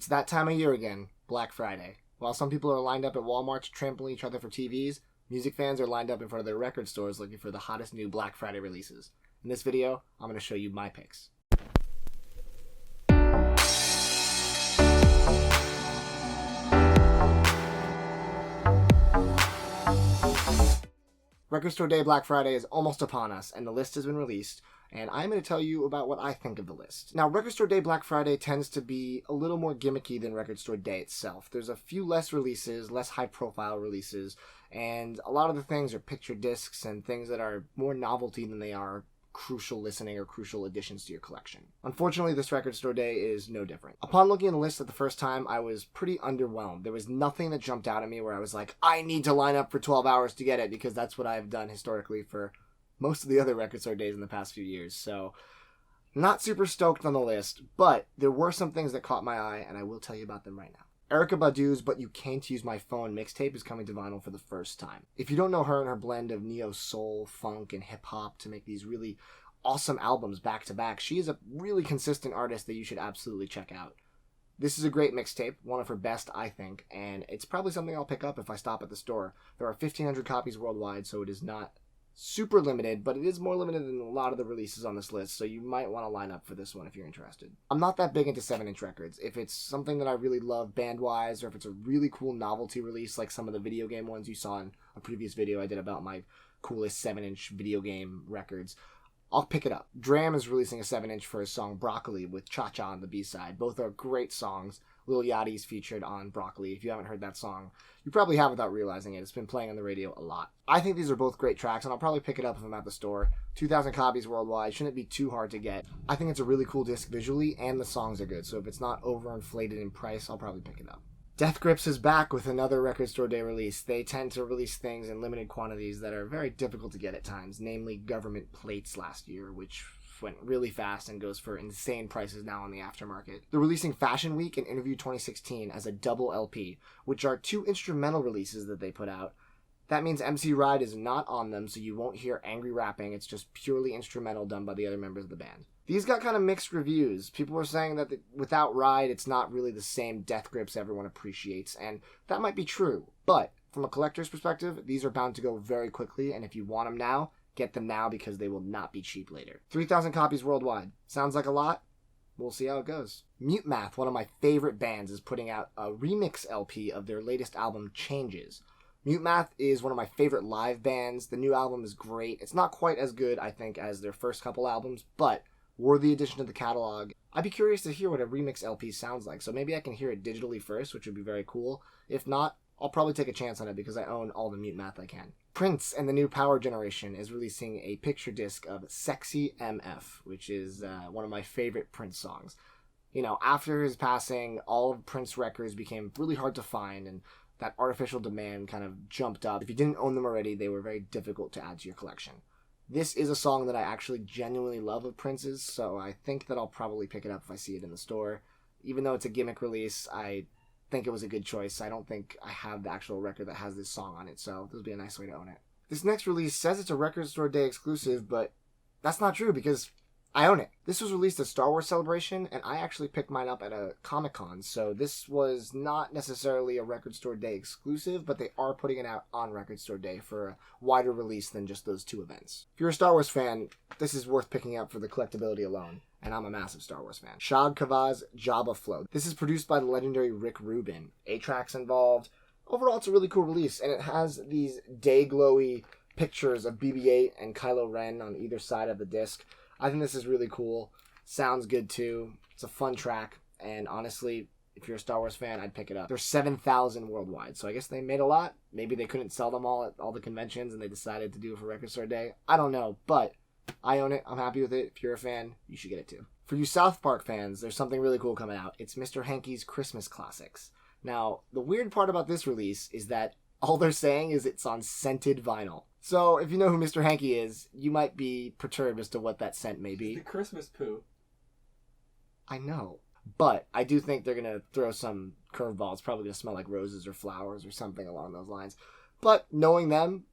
It's that time of year again, Black Friday. While some people are lined up at Walmart to trample each other for TVs, music fans are lined up in front of their record stores looking for the hottest new Black Friday releases. In this video, I'm going to show you my picks. Record Store Day Black Friday is almost upon us, and the list has been released, and I'm going to tell you about what I think of the list. Now, Record Store Day Black Friday tends to be a little more gimmicky than Record Store Day itself. There's a few less releases, less high-profile releases, and a lot of the things are picture discs and things that are more novelty than they are crucial listening or crucial additions to your collection. Unfortunately, this Record Store Day is no different. Upon looking at the list at the first time, I was pretty underwhelmed. There was nothing that jumped out at me where I was like, I need to line up for 12 hours to get it, because that's what I've done historically for most of the other Record Store Days in the past few years. So, not super stoked on the list, but there were some things that caught my eye, and I will tell you about them right now. Erykah Badu's But You Can't Use My Phone mixtape is coming to vinyl for the first time. If you don't know her and her blend of neo-soul, funk, and hip-hop to make these really awesome albums back-to-back, she is a really consistent artist that you should absolutely check out. This is a great mixtape, one of her best, I think, and it's probably something I'll pick up if I stop at the store. There are 1,500 copies worldwide, so it is not super limited, but it is more limited than a lot of the releases on this list, so you might want to line up for this one if you're interested. I'm not that big into 7-inch records. If it's something that I really love band-wise, or if it's a really cool novelty release like some of the video game ones you saw in a previous video I did about my coolest 7-inch video game records, I'll pick it up. Dram is releasing a 7-inch for his song Broccoli with Cha-Cha on the B-side. Both are great songs. Lil Yachty's featured on Broccoli. If you haven't heard that song, you probably have without realizing it. It's been playing on the radio a lot. I think these are both great tracks, and I'll probably pick it up if I'm at the store. 2,000 copies worldwide. Shouldn't be too hard to get. I think it's a really cool disc visually, and the songs are good, so if it's not overinflated in price, I'll probably pick it up. Death Grips is back with another Record Store Day release. They tend to release things in limited quantities that are very difficult to get at times, namely government plates last year, which went really fast and goes for insane prices now on the aftermarket. They're releasing Fashion Week and Interview 2016 as a double LP, which are two instrumental releases that they put out. That means MC Ride is not on them, so you won't hear angry rapping. It's just purely instrumental done by the other members of the band. These got kind of mixed reviews. People were saying that without Ride, it's not really the same Death Grips everyone appreciates, and that might be true. But from a collector's perspective, these are bound to go very quickly, and if you want them now, get them now because they will not be cheap later. 3,000 copies worldwide. Sounds like a lot? We'll see how it goes. Mute Math, one of my favorite bands, is putting out a remix LP of their latest album, Changes. Mute Math is one of my favorite live bands. The new album is great. It's not quite as good, I think, as their first couple albums, but worthy addition to the catalog. I'd be curious to hear what a remix LP sounds like, so maybe I can hear it digitally first, which would be very cool. If not, I'll probably take a chance on it because I own all the Mute Math I can. Prince and the New Power Generation is releasing a picture disc of Sexy MF, which is one of my favorite Prince songs. You know, after his passing, all of Prince records became really hard to find, and that artificial demand kind of jumped up. If you didn't own them already, they were very difficult to add to your collection. This is a song that I actually genuinely love of Prince's, so I think that I'll probably pick it up if I see it in the store. Even though it's a gimmick release, I think it was a good choice. I don't think I have the actual record that has this song on it, so this would be a nice way to own it. This next release says it's a Record Store Day exclusive, but that's not true because I own it. This was released at Star Wars Celebration, and I actually picked mine up at a Comic-Con, so this was not necessarily a Record Store Day exclusive, but they are putting it out on Record Store Day for a wider release than just those two events. If you're a Star Wars fan, this is worth picking up for the collectability alone, and I'm a massive Star Wars fan. Shad Kavah's Jabba Flow. This is produced by the legendary Rick Rubin. 8 tracks involved. Overall, it's a really cool release, and it has these day-glowy pictures of BB-8 and Kylo Ren on either side of the disc. I think this is really cool. Sounds good too. It's a fun track, and honestly, if you're a Star Wars fan, I'd pick it up. There's 7,000 worldwide, so I guess they made a lot. Maybe they couldn't sell them all at all the conventions, and they decided to do it for Record Store Day. I don't know, but I own it. I'm happy with it. If you're a fan, you should get it too. For you South Park fans, there's something really cool coming out. It's Mr. Hankey's Christmas Classics. Now, the weird part about this release is that all they're saying is it's on scented vinyl. So, if you know who Mr. Hankey is, you might be perturbed as to what that scent may be. It's the Christmas poo. I know. But I do think they're going to throw some curveballs. It's probably going to smell like roses or flowers or something along those lines. But knowing them,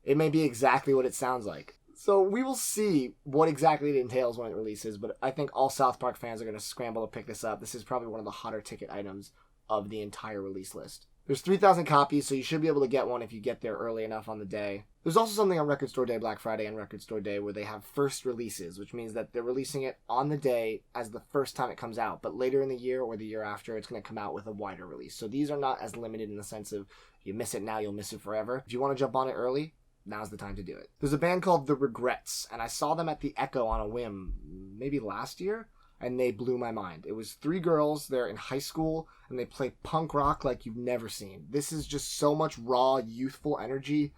it may be exactly what it sounds like. So we will see what exactly it entails when it releases, but I think all South Park fans are going to scramble to pick this up. This is probably one of the hotter ticket items of the entire release list. There's 3,000 copies, so you should be able to get one if you get there early enough on the day. There's also something on Record Store Day, Black Friday, and Record Store Day where they have first releases, which means that they're releasing it on the day as the first time it comes out, but later in the year or the year after, it's going to come out with a wider release. So these are not as limited in the sense of you miss it now, you'll miss it forever. If you want to jump on it early, now's the time to do it. There's a band called The Regrets, and I saw them at the Echo on a whim, maybe last year, and they blew my mind. It was 3 girls, they're in high school, and they play punk rock like you've never seen. This is just so much raw, youthful energy.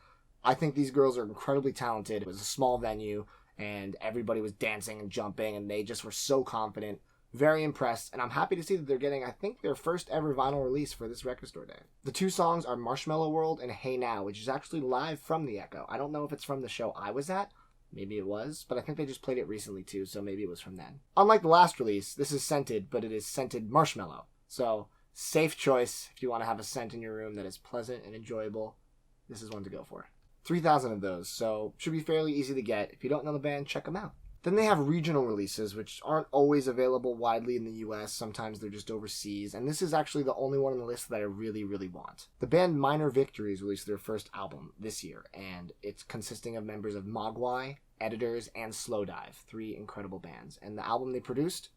I think these girls are incredibly talented. It was a small venue, and everybody was dancing and jumping, and they just were so confident. Very impressed, and I'm happy to see that they're getting, I think, their first ever vinyl release for this Record Store Day. The 2 songs are Marshmallow World and Hey Now, which is actually live from the Echo. I don't know if it's from the show I was at. Maybe it was, but I think they just played it recently too, so maybe it was from then. Unlike the last release, this is scented, but it is scented marshmallow. So, safe choice if you want to have a scent in your room that is pleasant and enjoyable. This is one to go for. 3,000 of those, so should be fairly easy to get. If you don't know the band, check them out. Then they have regional releases, which aren't always available widely in the US. Sometimes they're just overseas, and this is actually the only one on the list that I really, really want. The band Minor Victories released their first album this year, and it's consisting of members of Mogwai, Editors, and Slowdive, 3 incredible bands. And the album they produced,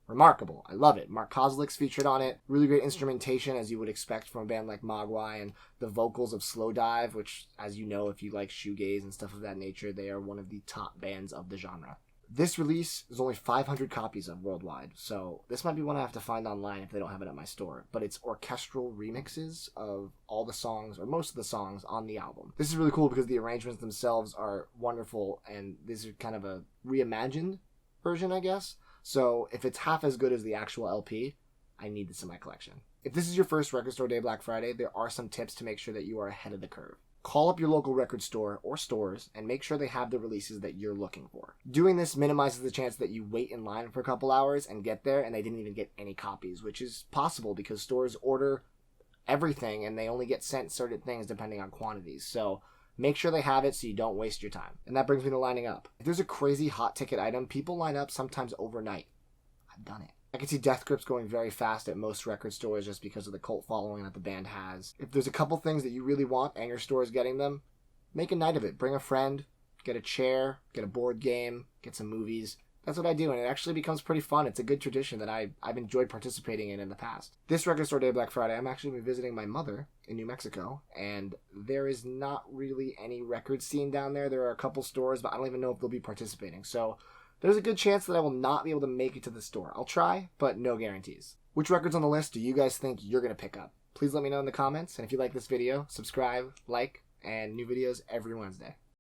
remarkable. I love it. Mark Kozlik's featured on it. Really great instrumentation, as you would expect from a band like Mogwai, and the vocals of Slowdive, which, as you know, if you like shoegaze and stuff of that nature, they are one of the top bands of the genre. This release is only 500 copies of worldwide, so this might be one I have to find online if they don't have it at my store, but it's orchestral remixes of all the songs, or most of the songs, on the album. This is really cool because the arrangements themselves are wonderful, and this is kind of a reimagined version, I guess. So if it's half as good as the actual LP, I need this in my collection. If this is your first Record Store Day Black Friday, there are some tips to make sure that you are ahead of the curve. Call up your local record store or stores and make sure they have the releases that you're looking for. Doing this minimizes the chance that you wait in line for a couple hours and get there and they didn't even get any copies, which is possible because stores order everything and they only get sent certain things depending on quantities. So make sure they have it so you don't waste your time. And that brings me to lining up. If there's a crazy hot ticket item, people line up sometimes overnight. I've done it. I can see Death Grips going very fast at most record stores just because of the cult following that the band has. If there's a couple things that you really want and your store is getting them, make a night of it. Bring a friend, get a chair, get a board game, get some movies. That's what I do, and it actually becomes pretty fun. It's a good tradition that I've enjoyed participating in the past. This Record Store Day Black Friday, I'm actually going to be visiting my mother in New Mexico, and there is not really any record scene down there. There are a couple stores, but I don't even know if they'll be participating. So there's a good chance that I will not be able to make it to the store. I'll try, but no guarantees. Which records on the list do you guys think you're going to pick up? Please let me know in the comments, and if you like this video, subscribe, like, and new videos every Wednesday.